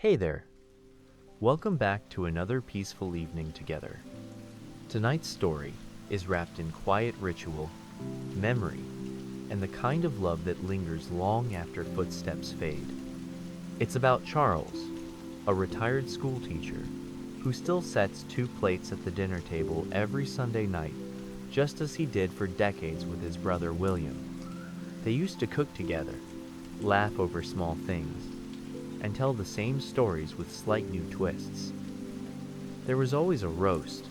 Hey there! Welcome back to another peaceful evening together. Tonight's story is wrapped in quiet ritual, memory, and the kind of love that lingers long after footsteps fade. It's about Charles, a retired school teacher who still sets two plates at the dinner table every Sunday night, just as he did for decades with his brother William. They used to cook together, laugh over small things, and tell the same stories with slight new twists. There was always a roast,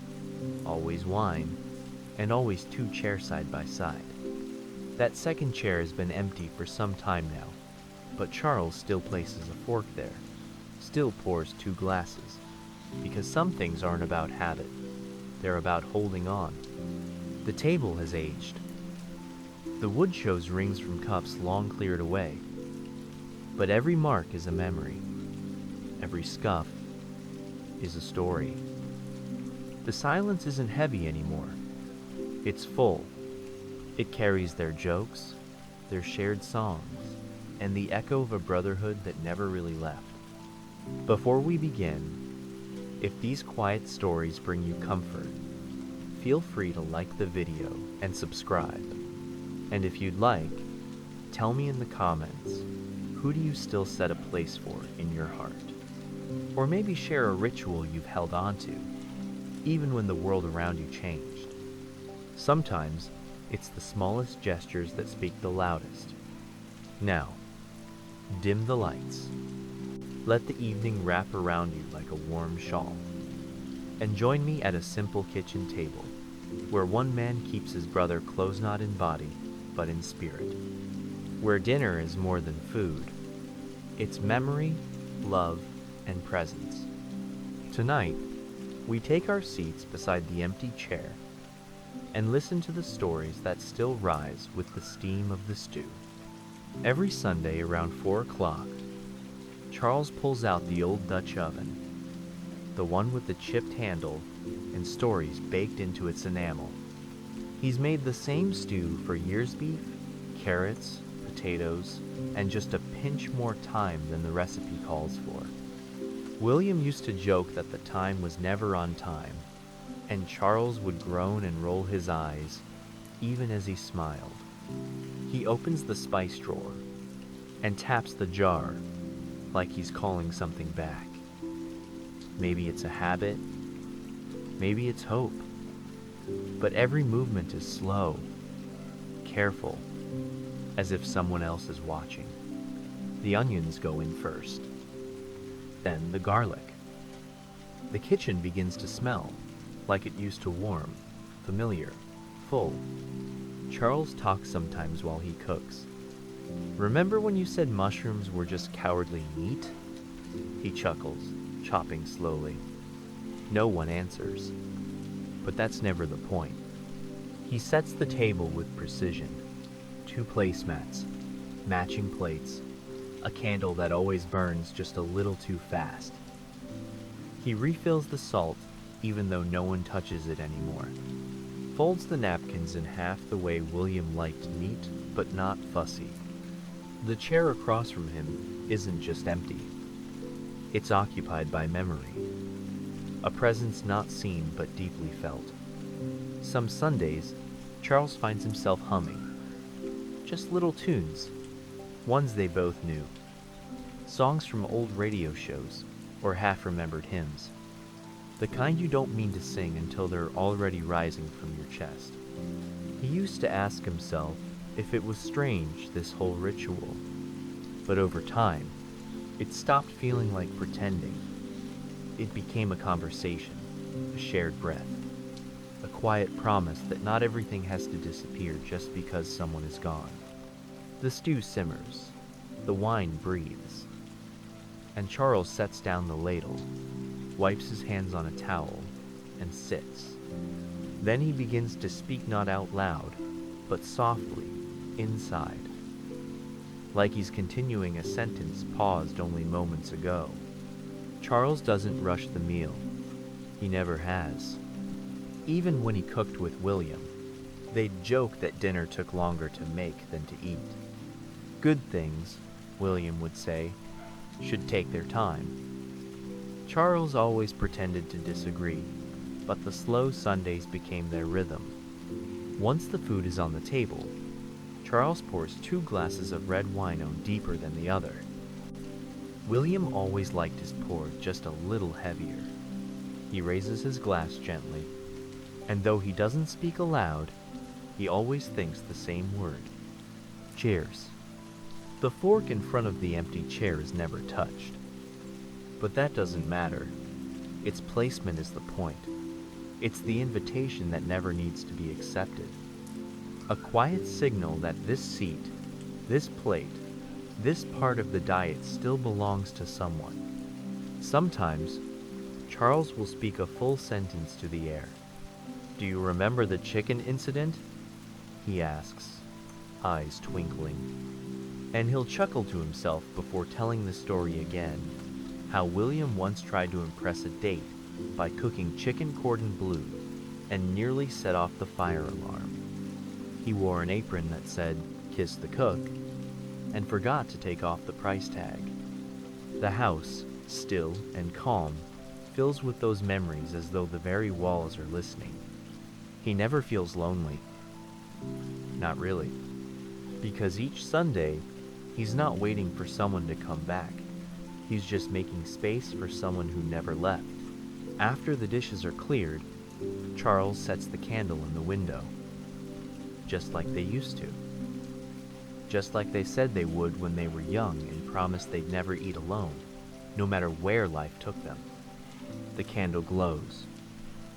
always wine, and always two chairs side by side. That second chair has been empty for some time now, but Charles still places a fork there, still pours two glasses, because some things aren't about habit, they're about holding on. The table has aged. The wood shows rings from cups long cleared away, but every mark is a memory. Every scuff is a story. The silence isn't heavy anymore. It's full. It carries their jokes, their shared songs, and the echo of a brotherhood that never really left. Before we begin, if these quiet stories bring you comfort, feel free to like the video and subscribe. And if you'd like, tell me in the comments, who do you still set a place for in your heart? Or maybe share a ritual you've held on to, even when the world around you changed. Sometimes, it's the smallest gestures that speak the loudest. Now, dim the lights. Let the evening wrap around you like a warm shawl. And join me at a simple kitchen table, where one man keeps his brother close not in body, but in spirit. Where dinner is more than food, it's memory, love, and presence. Tonight, we take our seats beside the empty chair and listen to the stories that still rise with the steam of the stew. Every Sunday around 4 o'clock, Charles pulls out the old Dutch oven, the one with the chipped handle and stories baked into its enamel. He's made the same stew for year's beef, carrots, potatoes, and just a pinch more thyme than the recipe calls for. William used to joke that the thyme was never on time, and Charles would groan and roll his eyes, even as he smiled. He opens the spice drawer and taps the jar like he's calling something back. Maybe it's a habit, maybe it's hope, but every movement is slow, careful, as if someone else is watching. The onions go in first, then the garlic. The kitchen begins to smell like it used to warm, familiar, full. Charles talks sometimes while he cooks. Remember when you said mushrooms were just cowardly meat? He chuckles, chopping slowly. No one answers. But that's never the point. He sets the table with precision. 2 placemats, matching plates, a candle that always burns just a little too fast. He refills the salt even though no one touches it anymore. Folds the napkins in half the way William liked neat but not fussy. The chair across from him isn't just empty. It's occupied by memory. A presence not seen but deeply felt. Some Sundays, Charles finds himself humming. Just little tunes, ones they both knew. Songs from old radio shows or half-remembered hymns. The kind you don't mean to sing until they're already rising from your chest. He used to ask himself if it was strange, this whole ritual. But over time, it stopped feeling like pretending. It became a conversation, a shared breath, a quiet promise that not everything has to disappear just because someone is gone. The stew simmers, the wine breathes, and Charles sets down the ladle, wipes his hands on a towel, and sits. Then he begins to speak not out loud, but softly, inside, like he's continuing a sentence paused only moments ago. Charles doesn't rush the meal. He never has. Even when he cooked with William, they'd joke that dinner took longer to make than to eat. Good things, William would say, should take their time. Charles always pretended to disagree, but the slow Sundays became their rhythm. Once the food is on the table, Charles pours 2 glasses of red wine on deeper than the other. William always liked his pour just a little heavier. He raises his glass gently, and though he doesn't speak aloud, he always thinks the same word. Cheers. The fork in front of the empty chair is never touched. But that doesn't matter. Its placement is the point. It's the invitation that never needs to be accepted. A quiet signal that this seat, this plate, this part of the diet still belongs to someone. Sometimes, Charles will speak a full sentence to the air. "Do you remember the chicken incident?" he asks, eyes twinkling. And he'll chuckle to himself before telling the story again, how William once tried to impress a date by cooking chicken cordon bleu and nearly set off the fire alarm. He wore an apron that said, "Kiss the cook," and forgot to take off the price tag. The house, still and calm, fills with those memories as though the very walls are listening. He never feels lonely. Not really. Because each Sunday, he's not waiting for someone to come back. He's just making space for someone who never left. After the dishes are cleared, Charles sets the candle in the window. Just like they used to. Just like they said they would when they were young and promised they'd never eat alone, no matter where life took them. The candle glows,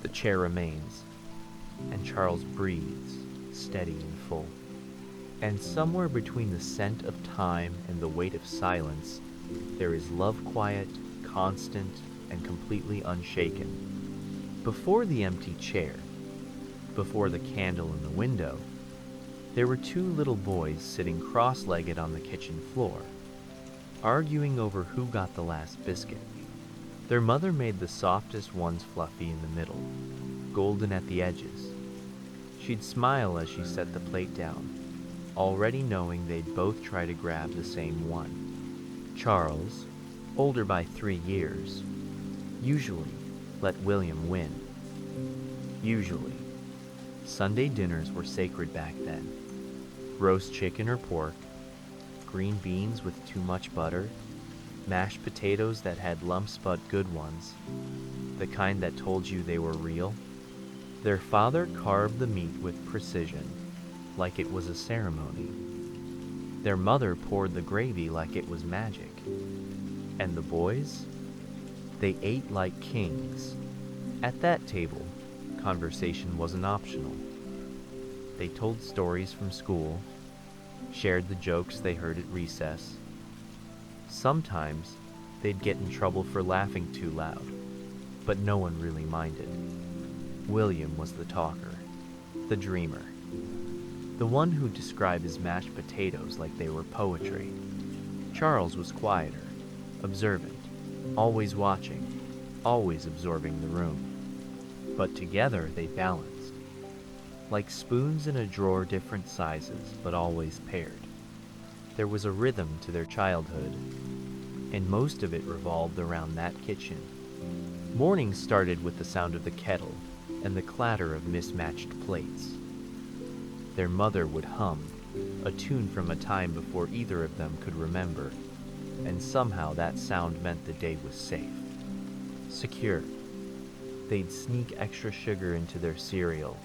the chair remains, and Charles breathes, steady and full. And somewhere between the scent of time and the weight of silence, there is love quiet, constant, and completely unshaken. Before the empty chair, before the candle in the window, there were 2 little boys sitting cross-legged on the kitchen floor, arguing over who got the last biscuit. Their mother made the softest ones fluffy in the middle, golden at the edges. She'd smile as she set the plate down, already knowing they'd both try to grab the same one. Charles, older by 3 years, usually let William win. Usually. Sunday dinners were sacred back then. Roast chicken or pork, green beans with too much butter, mashed potatoes that had lumps but good ones, the kind that told you they were real. Their father carved the meat with precision, like it was a ceremony. Their mother poured the gravy like it was magic. And the boys? They ate like kings. At that table, conversation wasn't optional. They told stories from school, shared the jokes they heard at recess. Sometimes they'd get in trouble for laughing too loud, but no one really minded. William was the talker, the dreamer, the one who described his mashed potatoes like they were poetry. Charles was quieter, observant, always watching, always absorbing the room. But together they balanced. Like spoons in a drawer, different sizes, but always paired. There was a rhythm to their childhood, and most of it revolved around that kitchen. Mornings started with the sound of the kettle and the clatter of mismatched plates. Their mother would hum, a tune from a time before either of them could remember, and somehow that sound meant the day was safe. Secure. They'd sneak extra sugar into their cereal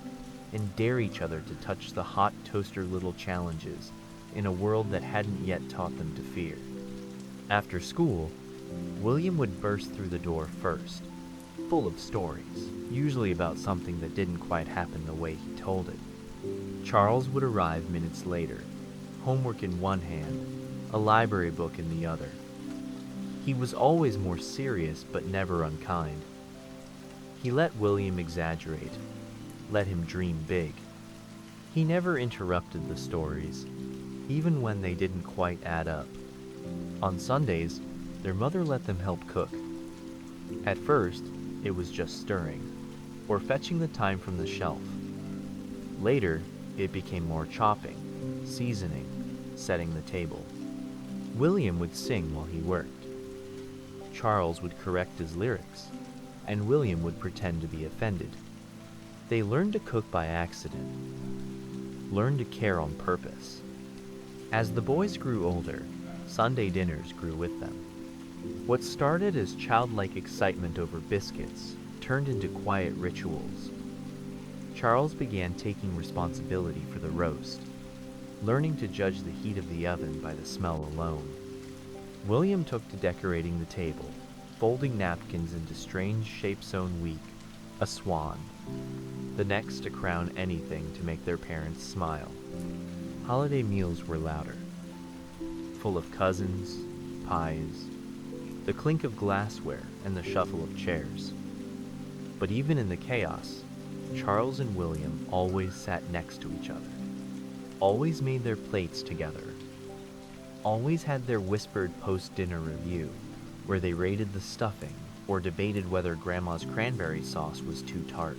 and dare each other to touch the hot toaster little challenges in a world that hadn't yet taught them to fear. After school, William would burst through the door first, full of stories, usually about something that didn't quite happen the way he told it. Charles would arrive minutes later, homework in one hand, a library book in the other. He was always more serious but never unkind. He let William exaggerate, let him dream big. He never interrupted the stories, even when they didn't quite add up. On Sundays, their mother let them help cook. At first, it was just stirring, or fetching the thyme from the shelf. Later, it became more chopping, seasoning, setting the table. William would sing while he worked. Charles would correct his lyrics, and William would pretend to be offended. They learned to cook by accident, learned to care on purpose. As the boys grew older, Sunday dinners grew with them. What started as childlike excitement over biscuits turned into quiet rituals. Charles began taking responsibility for the roast, learning to judge the heat of the oven by the smell alone. William took to decorating the table, folding napkins into strange shapes sewn week, a swan, the next to crown anything to make their parents smile. Holiday meals were louder, full of cousins, pies, the clink of glassware, and the shuffle of chairs. But even in the chaos, Charles and William always sat next to each other, always made their plates together, always had their whispered post-dinner review, where they rated the stuffing or debated whether Grandma's cranberry sauce was too tart.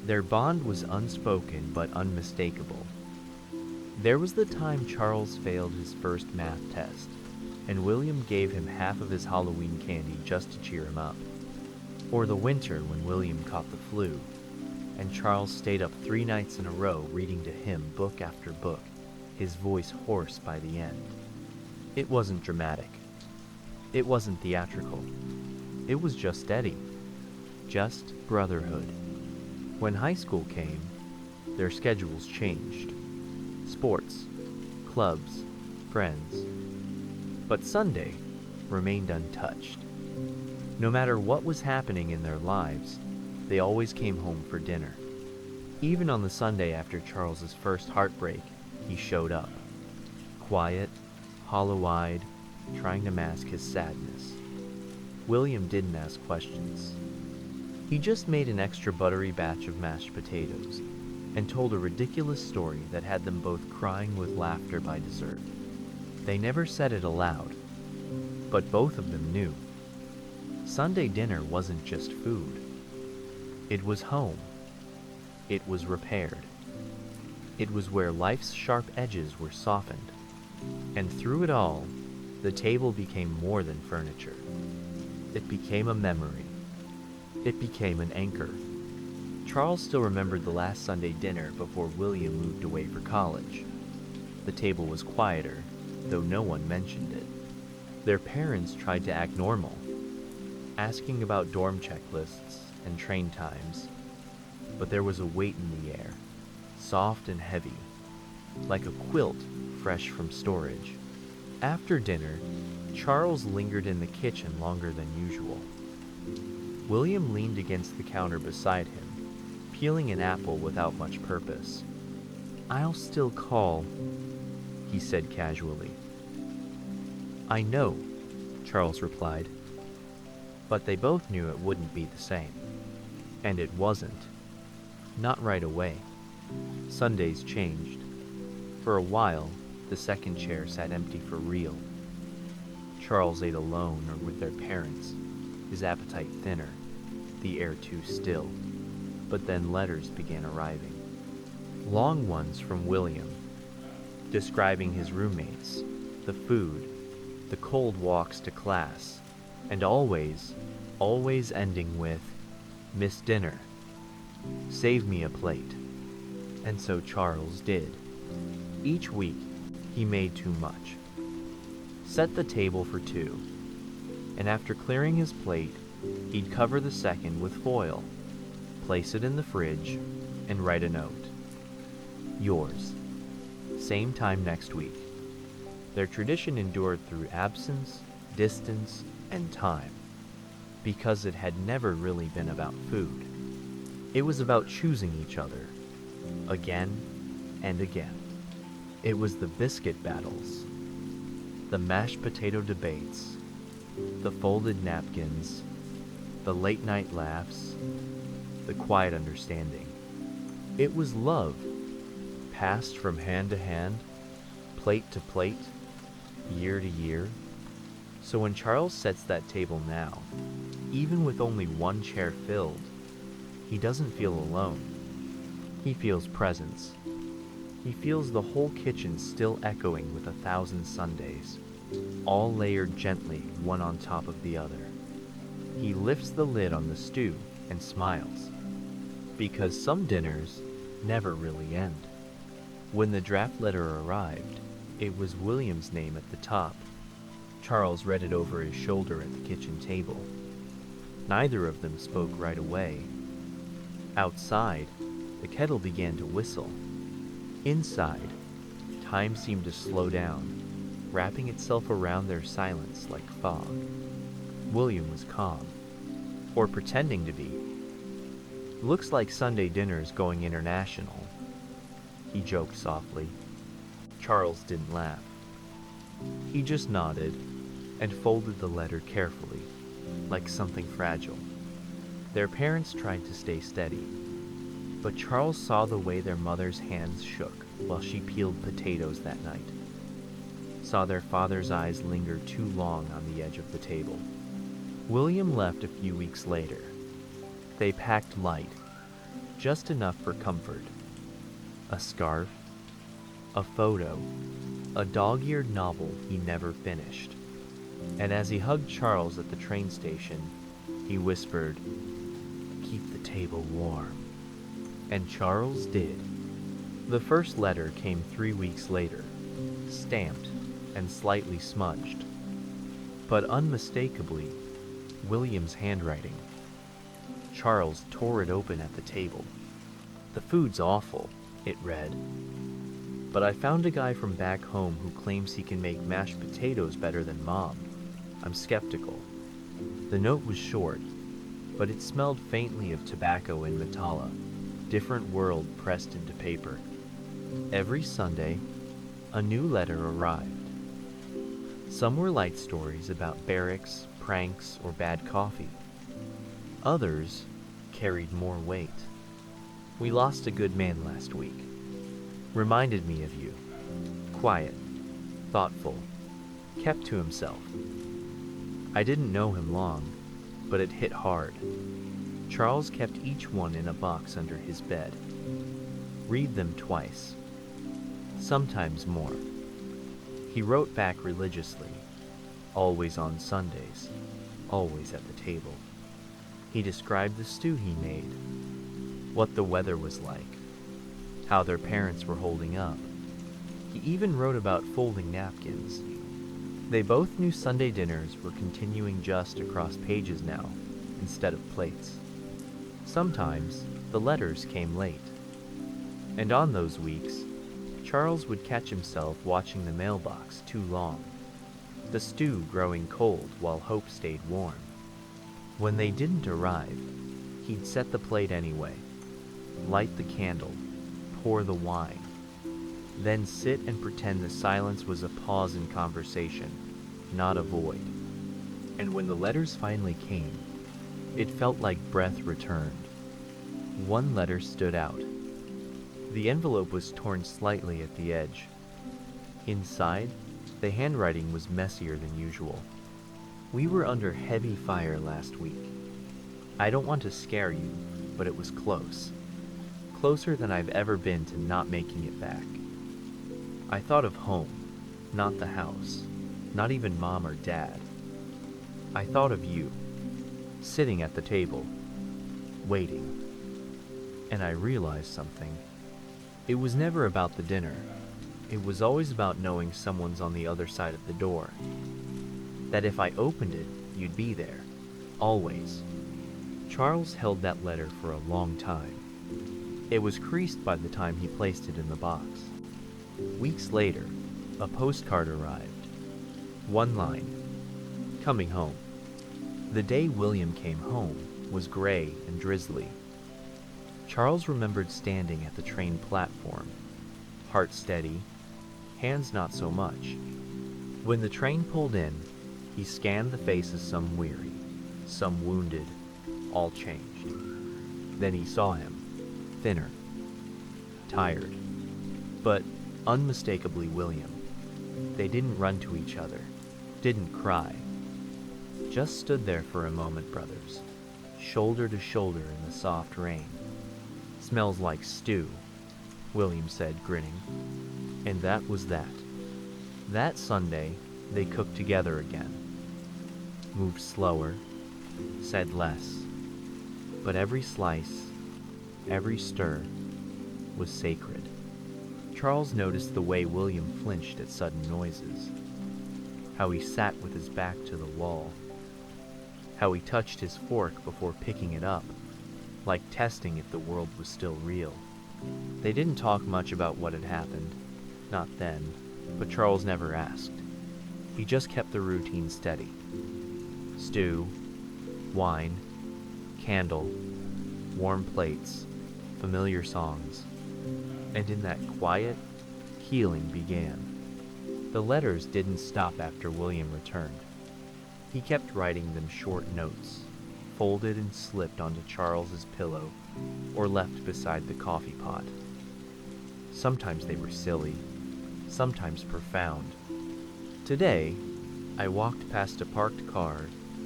Their bond was unspoken but unmistakable. There was the time Charles failed his first math test, and William gave him half of his Halloween candy just to cheer him up. Or the winter when William caught the flu, and Charles stayed up 3 nights in a row reading to him book after book, his voice hoarse by the end. It wasn't dramatic. It wasn't theatrical. It was just steady. Just brotherhood. When high school came, their schedules changed. Sports, clubs, friends. But Sunday remained untouched. No matter what was happening in their lives, they always came home for dinner. Even on the Sunday after Charles's first heartbreak, he showed up. Quiet, hollow-eyed, trying to mask his sadness. William didn't ask questions. He just made an extra buttery batch of mashed potatoes and told a ridiculous story that had them both crying with laughter by dessert. They never said it aloud, but both of them knew. Sunday dinner wasn't just food. It was home. It was repaired. It was where life's sharp edges were softened. And through it all, the table became more than furniture. It became a memory. It became an anchor. Charles still remembered the last Sunday dinner before William moved away for college. The table was quieter, though no one mentioned it. Their parents tried to act normal, asking about dorm checklists and train times, but there was a weight in the air, soft and heavy, like a quilt fresh from storage. After dinner, Charles lingered in the kitchen longer than usual. William leaned against the counter beside him, peeling an apple without much purpose. "I'll still call," he said casually. "I know," Charles replied. But they both knew it wouldn't be the same. And it wasn't. Not right away. Sundays changed. For a while, the second chair sat empty for real. Charles ate alone or with their parents, his appetite thinner, the air too still. But then letters began arriving. Long ones from William, describing his roommates, the food, the cold walks to class, and always ending with, "Miss dinner. Save me a plate." And so Charles did. Each week, he made too much. Set the table for 2, and after clearing his plate, he'd cover the second with foil, place it in the fridge, and write a note. "Yours. Same time next week." Their tradition endured through absence, distance, and time, because it had never really been about food. It was about choosing each other, again and again. It was the biscuit battles, the mashed potato debates, the folded napkins, the late night laughs, the quiet understanding. It was love, passed from hand to hand, plate to plate, year to year. So when Charles sets that table now, even with only one chair filled, he doesn't feel alone. He feels presence. He feels the whole kitchen still echoing with 1,000 Sundays. all layered gently one on top of the other. He lifts the lid on the stew and smiles, because some dinners never really end. When the draft letter arrived, it was William's name at the top. Charles read it over his shoulder at the kitchen table. Neither of them spoke right away. Outside, the kettle began to whistle. Inside, time seemed to slow down, wrapping itself around their silence like fog. William was calm, or pretending to be. "Looks like Sunday dinner's going international," he joked softly. Charles didn't laugh. He just nodded and folded the letter carefully, like something fragile. Their parents tried to stay steady, but Charles saw the way their mother's hands shook while she peeled potatoes that night. Saw their father's eyes linger too long on the edge of the table. William left a few weeks later. They packed light, just enough for comfort. A scarf, a photo, a dog-eared novel he never finished. And as he hugged Charles at the train station, he whispered, "Keep the table warm." And Charles did. The first letter came 3 weeks later, stamped and slightly smudged, but unmistakably William's handwriting. Charles tore it open at the table. "The food's awful," it read, "but I found a guy from back home who claims he can make mashed potatoes better than Mom. I'm skeptical." The note was short, but it smelled faintly of tobacco and Matala, different world pressed into paper. Every Sunday, a new letter arrived. Some were light stories about barracks, pranks, or bad coffee. Others carried more weight. "We lost a good man last week. Reminded me of you. Quiet, thoughtful, kept to himself. I didn't know him long, but it hit hard." Charles kept each one in a box under his bed. Read them twice, sometimes more. He wrote back religiously, always on Sundays, always at the table. He described the stew he made, what the weather was like, how their parents were holding up. He even wrote about folding napkins. They both knew Sunday dinners were continuing just across pages now, instead of plates. Sometimes the letters came late. And on those weeks, Charles would catch himself watching the mailbox too long, the stew growing cold while hope stayed warm. When they didn't arrive, he'd set the plate anyway, light the candle, pour the wine, then sit and pretend the silence was a pause in conversation, not a void. And when the letters finally came, it felt like breath returned. One letter stood out. The envelope was torn slightly at the edge. Inside, the handwriting was messier than usual. "We were under heavy fire last week. I don't want to scare you, but it was close. Closer than I've ever been to not making it back. I thought of home, not the house, not even Mom or Dad. I thought of you, sitting at the table, waiting. And I realized something. It was never about the dinner. It was always about knowing someone's on the other side of the door. That if I opened it, you'd be there. Always." Charles held that letter for a long time. It was creased by the time he placed it in the box. Weeks later, a postcard arrived. One line, "Coming home." The day William came home was gray and drizzly. Charles remembered standing at the train platform, heart steady, hands not so much. When the train pulled in, he scanned the faces, some weary, some wounded, all changed. Then he saw him, thinner, tired, but unmistakably William. They didn't run to each other, didn't cry. Just stood there for a moment, brothers, shoulder to shoulder in the soft rain. "Smells like stew," William said, grinning. And that was that. That Sunday, They cooked together again, moved slower, said less, but every slice, every stir was sacred. Charles noticed the way William flinched at sudden noises, how he sat with his back to the wall, how he touched his fork before picking it up, like testing if the world was still real. They didn't talk much about what had happened, not then, but Charles never asked. He just kept the routine steady. Stew, wine, candle, warm plates, familiar songs, and in that quiet, healing began. The letters didn't stop after William returned. He kept writing them short notes, folded and slipped onto Charles's pillow or left beside the coffee pot. Sometimes they were silly, sometimes profound. Today, I walked past a parked car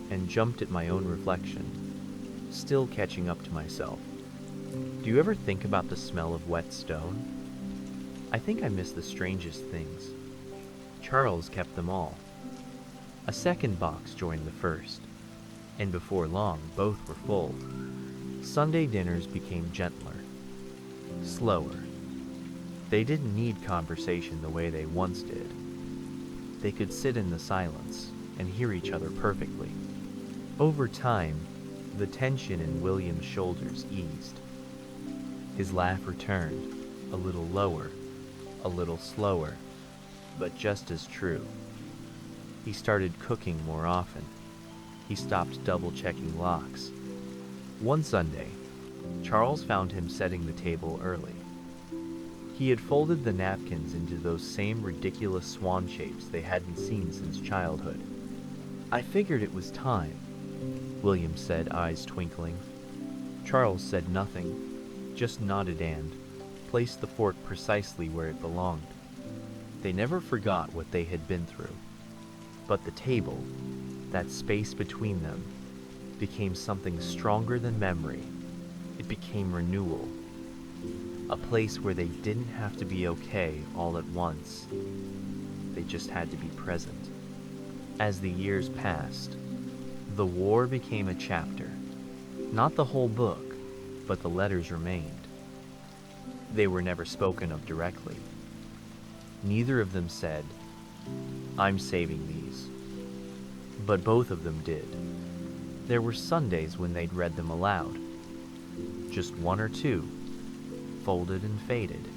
and jumped at my own reflection, still catching up to myself. Do you ever think about the smell of wet stone? I think I miss the strangest things. Charles kept them all. A second box joined the first, and before long both were full. Sunday dinners became gentler, slower. They didn't need conversation the way they once did. They could sit in the silence and hear each other perfectly. Over time, the tension in William's shoulders eased. His laugh returned, a little lower, a little slower, but just as true. He started cooking more often. He stopped double-checking locks. One Sunday, Charles found him setting the table early. He had folded the napkins into those same ridiculous swan shapes they hadn't seen since childhood. "I figured it was time," William said, eyes twinkling. Charles said nothing, just nodded and placed the fork precisely where it belonged. They never forgot what they had been through. But the table, that space between them, became something stronger than memory. It became renewal. A place where they didn't have to be okay all at once. They just had to be present. As the years passed, the war became a chapter. Not the whole book, but the letters remained. They were never spoken of directly. Neither of them said, "I'm saving these." But both of them did. There were Sundays when they'd read them aloud. Just one or two, folded and faded.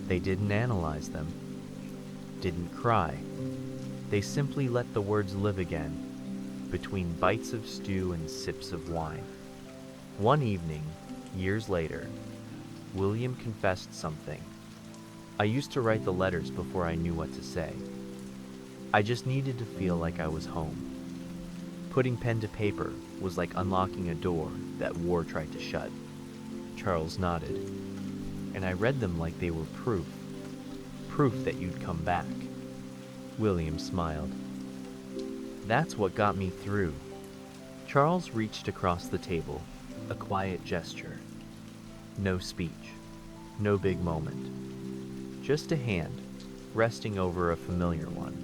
They didn't analyze them, didn't cry. They simply let the words live again, between bites of stew and sips of wine. One evening, years later, William confessed something. "I used to write the letters before I knew what to say. I just needed to feel like I was home. Putting pen to paper was like unlocking a door that war tried to shut." Charles nodded. "And I read them like they were proof that you'd come back." William smiled. "That's what got me through." Charles reached across the table, a quiet gesture. No speech, no big moment. Just a hand resting over a familiar one,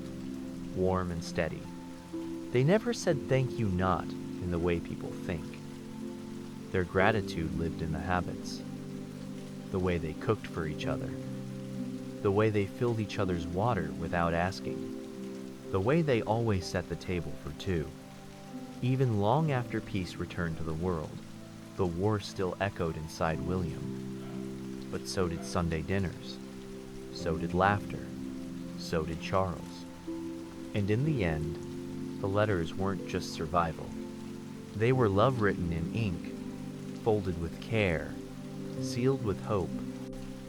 warm and steady. They never said thank you not in the way people think. Their gratitude lived in the habits, the way they cooked for each other, the way they filled each other's water without asking, the way they always set the table for two. Even long after peace returned to the world, the war still echoed inside William. But so did Sunday dinners, so did laughter, so did Charles. And in the end, the letters weren't just survival. They were love written in ink, folded with care, sealed with hope,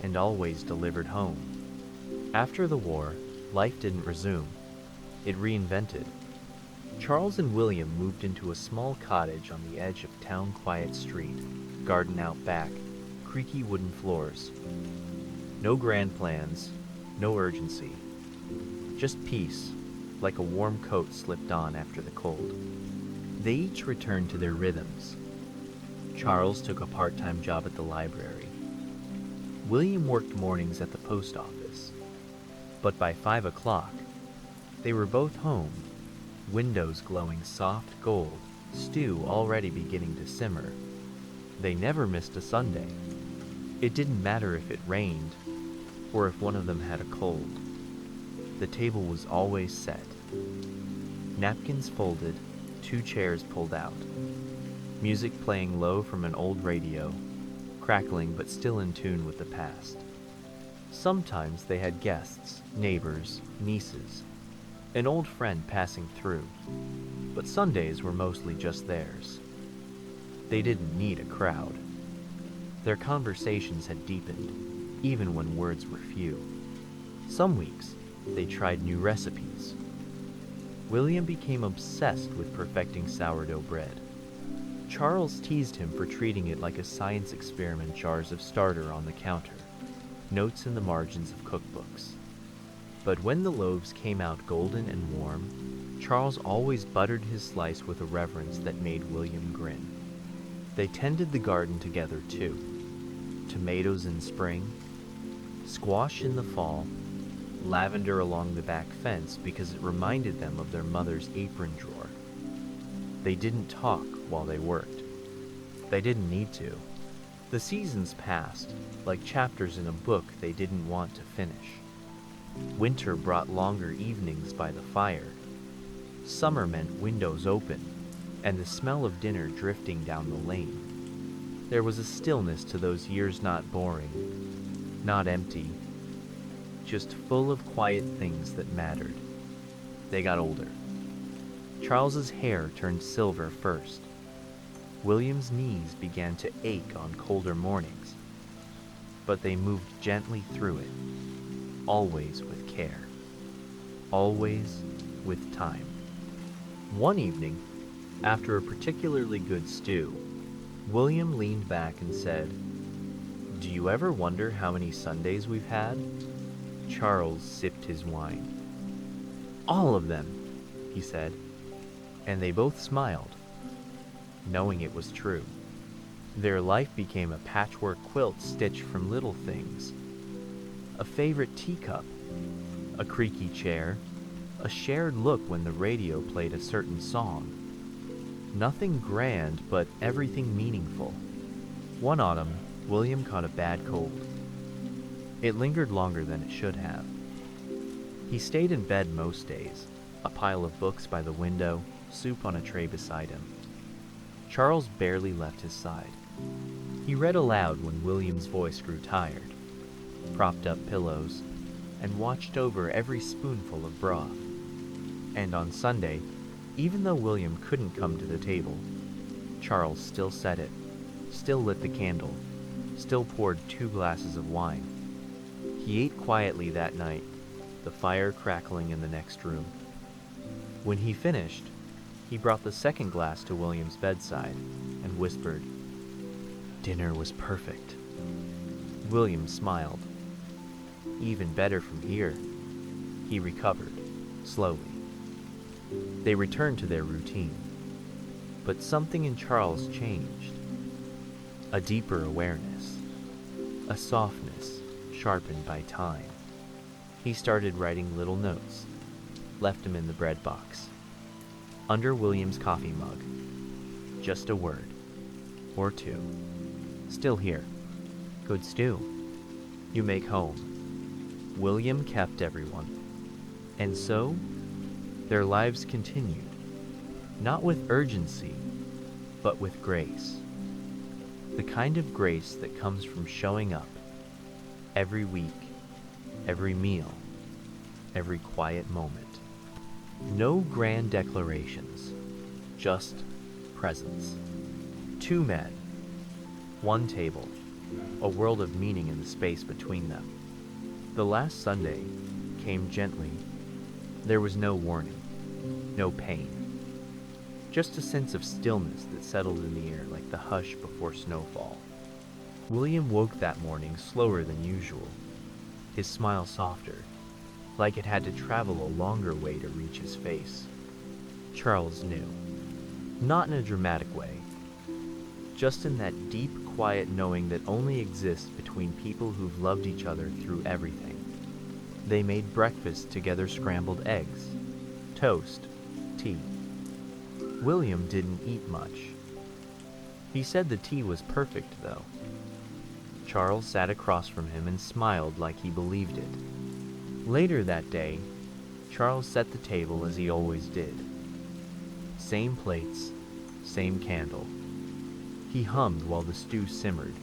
and always delivered home. After the war, life didn't resume. It reinvented. Charles and William moved into a small cottage on the edge of town quiet street, garden out back, creaky wooden floors. No grand plans, no urgency. Just peace, like a warm coat slipped on after the cold. They each returned to their rhythms. Charles took a part-time job at the library. William worked mornings at the post office. But by 5 o'clock, They were both home, windows glowing soft gold, stew already beginning to simmer. They never missed a Sunday. It didn't matter if it rained or if one of them had a cold. The table was always set. Napkins folded, 2 chairs pulled out. Music playing low from an old radio, crackling but still in tune with the past. Sometimes they had guests, neighbors, nieces, an old friend passing through, but Sundays were mostly just theirs. They didn't need a crowd. Their conversations had deepened, even when words were few. Some weeks, they tried new recipes. William became obsessed with perfecting sourdough bread. Charles teased him for treating it like a science experiment, jars of starter on the counter, notes in the margins of cookbooks. But when the loaves came out golden and warm, Charles always buttered his slice with a reverence that made William grin. They tended the garden together too. Tomatoes in spring, squash in the fall, lavender along the back fence because it reminded them of their mother's apron drawer. They didn't talk while they worked. They didn't need to. The seasons passed, like chapters in a book they didn't want to finish. Winter brought longer evenings by the fire. Summer meant windows open, and the smell of dinner drifting down the lane. There was a stillness to those years, not boring, not empty, just full of quiet things that mattered. They got older. Charles's hair turned silver first. William's knees began to ache on colder mornings, but they moved gently through it, always with care, always with time. One evening, after a particularly good stew, William leaned back and said, "Do you ever wonder how many Sundays we've had?" Charles sipped his wine. "All of them," he said, and they both smiled, knowing it was true. Their life became a patchwork quilt stitched from little things. A favorite teacup, a creaky chair, a shared look when the radio played a certain song. Nothing grand, but everything meaningful. One autumn, William caught a bad cold. It lingered longer than it should have. He stayed in bed most days, a pile of books by the window, soup on a tray beside him. Charles barely left his side. He read aloud when William's voice grew tired, propped up pillows, and watched over every spoonful of broth. And on Sunday, even though William couldn't come to the table, Charles still set it, still lit the candle, still poured 2 glasses of wine. He ate quietly that night, the fire crackling in the next room. When he finished, he brought the second glass to William's bedside and whispered, "Dinner was perfect." William smiled. "Even better from here." He recovered, slowly. They returned to their routine. But something in Charles changed. A deeper awareness. A softness sharpened by time. He started writing little notes, left them in the bread box, under William's coffee mug. Just a word, or 2. "Still here. Good stew. You make home." William kept everyone. And so, their lives continued, not with urgency, but with grace. The kind of grace that comes from showing up every week, every meal, every quiet moment. No grand declarations, just presence. 2 men, 1 table, a world of meaning in the space between them. The last Sunday came gently. There was no warning, no pain, just a sense of stillness that settled in the air like the hush before snowfall. William woke that morning slower than usual, his smile softer, like it had to travel a longer way to reach his face. Charles knew, not in a dramatic way, just in that deep, quiet knowing that only exists between people who've loved each other through everything. They made breakfast together, scrambled eggs, toast, tea. William didn't eat much. He said the tea was perfect, though. Charles sat across from him and smiled like he believed it. Later that day, Charles set the table as he always did. Same plates, same candle. He hummed while the stew simmered,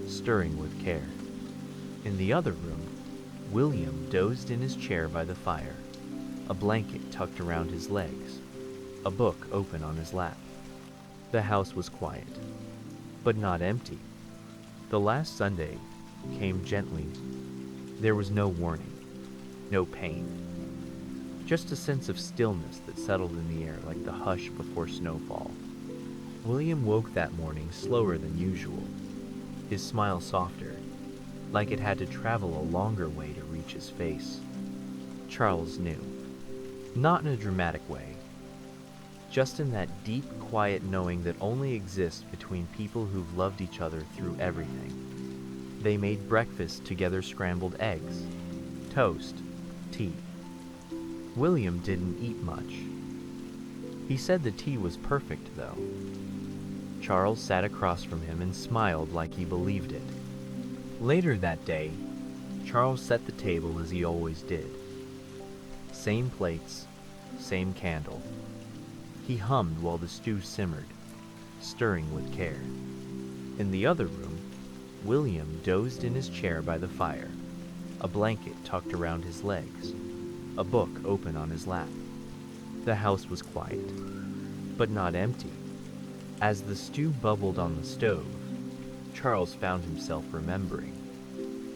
stirring with care. In the other room, William dozed in his chair by the fire, a blanket tucked around his legs, a book open on his lap. The house was quiet, but not empty. The last Sunday came gently. There was no warning, no pain, just a sense of stillness that settled in the air like the hush before snowfall. William woke that morning slower than usual, his smile softer, like it had to travel a longer way to reach his face. Charles knew, not in a dramatic way, just in that deep, quiet knowing that only exists between people who've loved each other through everything. They made breakfast together, scrambled eggs, toast, tea. William didn't eat much. He said the tea was perfect, though. Charles sat across from him and smiled like he believed it. Later that day, Charles set the table as he always did. Same plates, same candle. He hummed while the stew simmered, stirring with care. In the other room, William dozed in his chair by the fire, a blanket tucked around his legs, a book open on his lap. The house was quiet, but not empty. As the stew bubbled on the stove, Charles found himself remembering,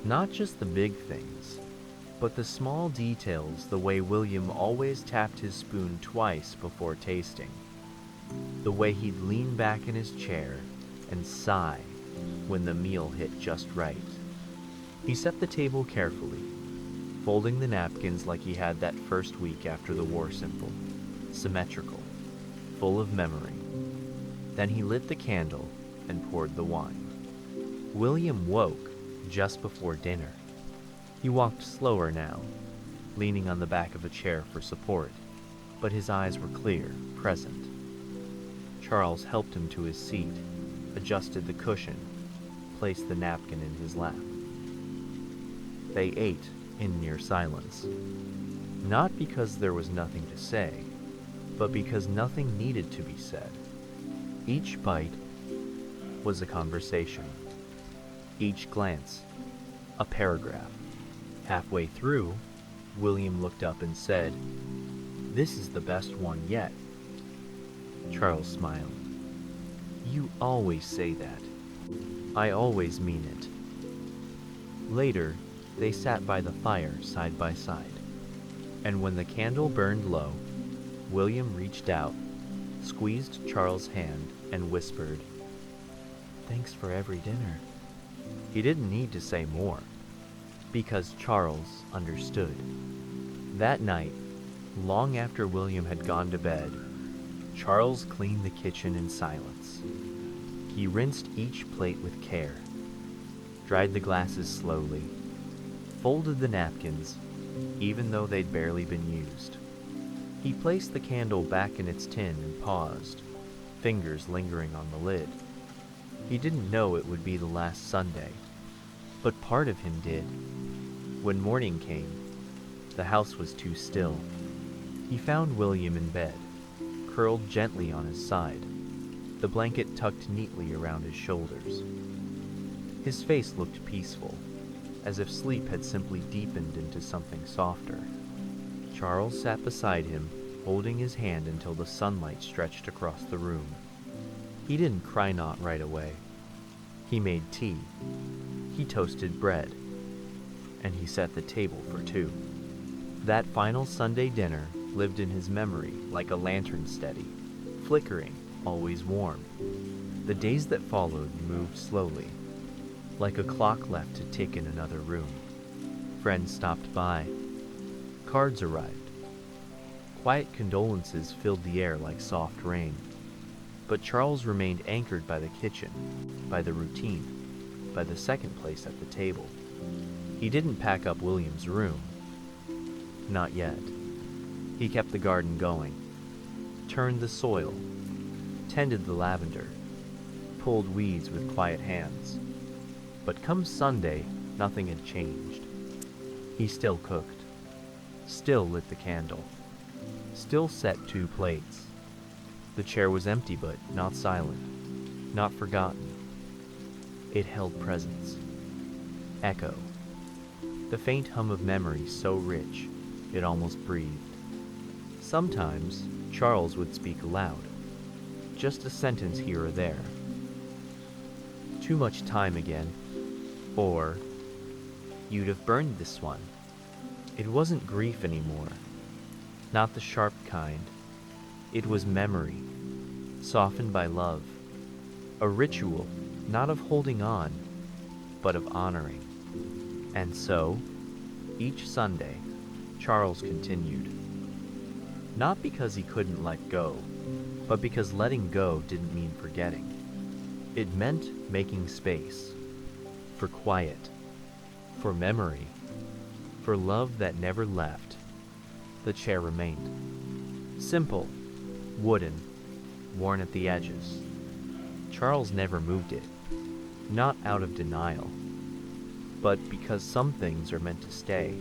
not just the big things, but the small details, the way William always tapped his spoon twice before tasting, the way he'd lean back in his chair and sigh when the meal hit just right. He set the table carefully, folding the napkins like he had that first week after the war, simple, symmetrical, full of memory. Then he lit the candle and poured the wine. William woke just before dinner. He walked slower now, leaning on the back of a chair for support, but his eyes were clear, present. Charles helped him to his seat, adjusted the cushion, placed the napkin in his lap. They ate in near silence, not because there was nothing to say, but because nothing needed to be said. Each bite was a conversation, each glance a paragraph. Halfway through, William looked up and said, "This is the best one yet." Charles smiled. "You always say that." "I always mean it." Later, they sat by the fire side by side, and when the candle burned low, William reached out, squeezed Charles' hand, and whispered, "Thanks for every dinner." He didn't need to say more, because Charles understood. That night, long after William had gone to bed, Charles cleaned the kitchen in silence. He rinsed each plate with care, dried the glasses slowly, folded the napkins, even though they'd barely been used. He placed the candle back in its tin and paused, fingers lingering on the lid. He didn't know it would be the last Sunday, but part of him did. When morning came, the house was too still. He found William in bed, curled gently on his side, the blanket tucked neatly around his shoulders. His face looked peaceful, as if sleep had simply deepened into something softer. Charles sat beside him, holding his hand until the sunlight stretched across the room. He didn't cry not right away. He made tea. He toasted bread. And he set the table for two. That final Sunday dinner lived in his memory like a lantern, steady, flickering, always warm. The days that followed moved slowly, like a clock left to tick in another room. Friends stopped by. Cards arrived. Quiet condolences filled the air like soft rain. But Charles remained anchored by the kitchen, by the routine, by the second place at the table. He didn't pack up William's room. Not yet. He kept the garden going, turned the soil, tended the lavender, pulled weeds with quiet hands. But come Sunday, nothing had changed. He still cooked, still lit the candle, still set 2 plates. The chair was empty but not silent, not forgotten. It held presence, echo, the faint hum of memory so rich it almost breathed. Sometimes Charles would speak aloud, just a sentence here or there. Too much time again, or you'd have burned this one. It wasn't grief anymore, not the sharp kind. It was memory, softened by love, a ritual not of holding on, but of honoring. And so, each Sunday, Charles continued. Not because he couldn't let go, but because letting go didn't mean forgetting. It meant making space for quiet, for memory, for love that never left. The chair remained. Simple, wooden, worn at the edges. Charles never moved it, not out of denial, but because some things are meant to stay.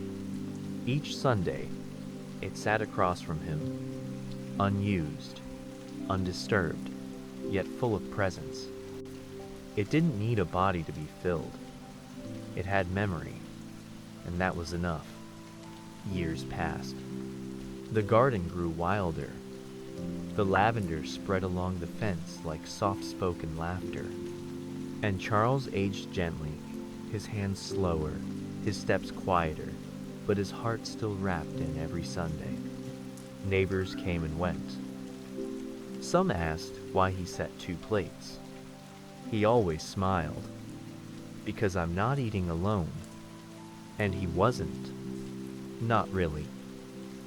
Each Sunday, it sat across from him, unused, undisturbed, yet full of presence. It didn't need a body to be filled. It had memory, and that was enough. Years passed. The garden grew wilder. The lavender spread along the fence like soft-spoken laughter. And Charles aged gently, his hands slower, his steps quieter, but his heart still wrapped in every Sunday. Neighbors came and went. Some asked why he set 2 plates. He always smiled, because I'm not eating alone. And he wasn't. Not really.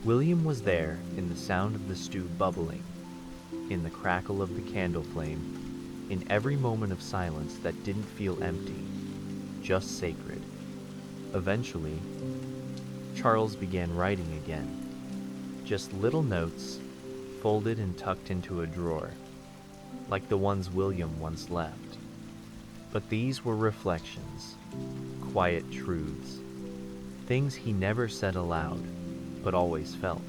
William was there in the sound of the stew bubbling, in the crackle of the candle flame, in every moment of silence that didn't feel empty, just sacred. Eventually, Charles began writing again. Just little notes, folded and tucked into a drawer, like the ones William once left. But these were reflections, quiet truths, things he never said aloud, but always felt.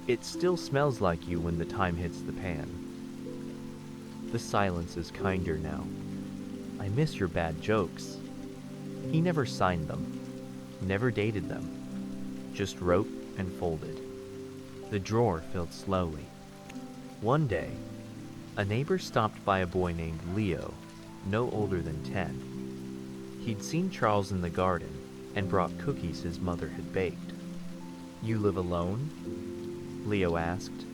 It still smells like you when the time hits the pan. The silence is kinder now. I miss your bad jokes. He never signed them, never dated them, just wrote and folded. The drawer filled slowly. One day, a neighbor stopped by a boy named Leo, no older than 10. He'd seen Charles in the garden and brought cookies his mother had baked. "You live alone?" Leo asked.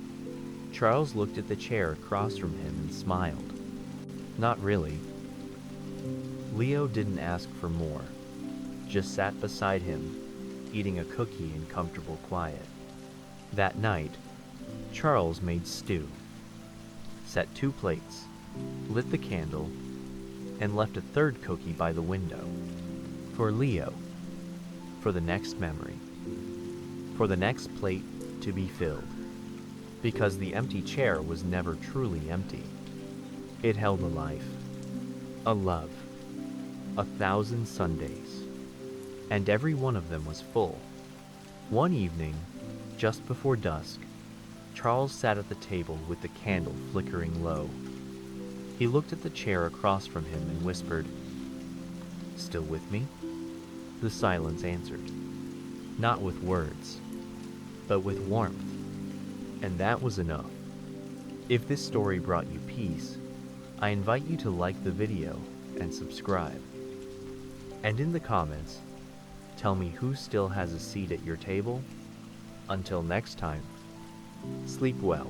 Charles looked at the chair across from him and smiled. Not really. Leo didn't ask for more, just sat beside him, eating a cookie in comfortable quiet. That night, Charles made stew, set 2 plates, lit the candle, and left a 3rd cookie by the window. For Leo, for the next memory, for the next plate to be filled. Because the empty chair was never truly empty. It held a life, a love, 1,000 Sundays, and every one of them was full. One evening, just before dusk, Charles sat at the table with the candle flickering low. He looked at the chair across from him and whispered, "Still with me?" The silence answered, not with words, but with warmth, and that was enough. If this story brought you peace, I invite you to like the video and subscribe. And in the comments, tell me who still has a seat at your table. Until next time, sleep well.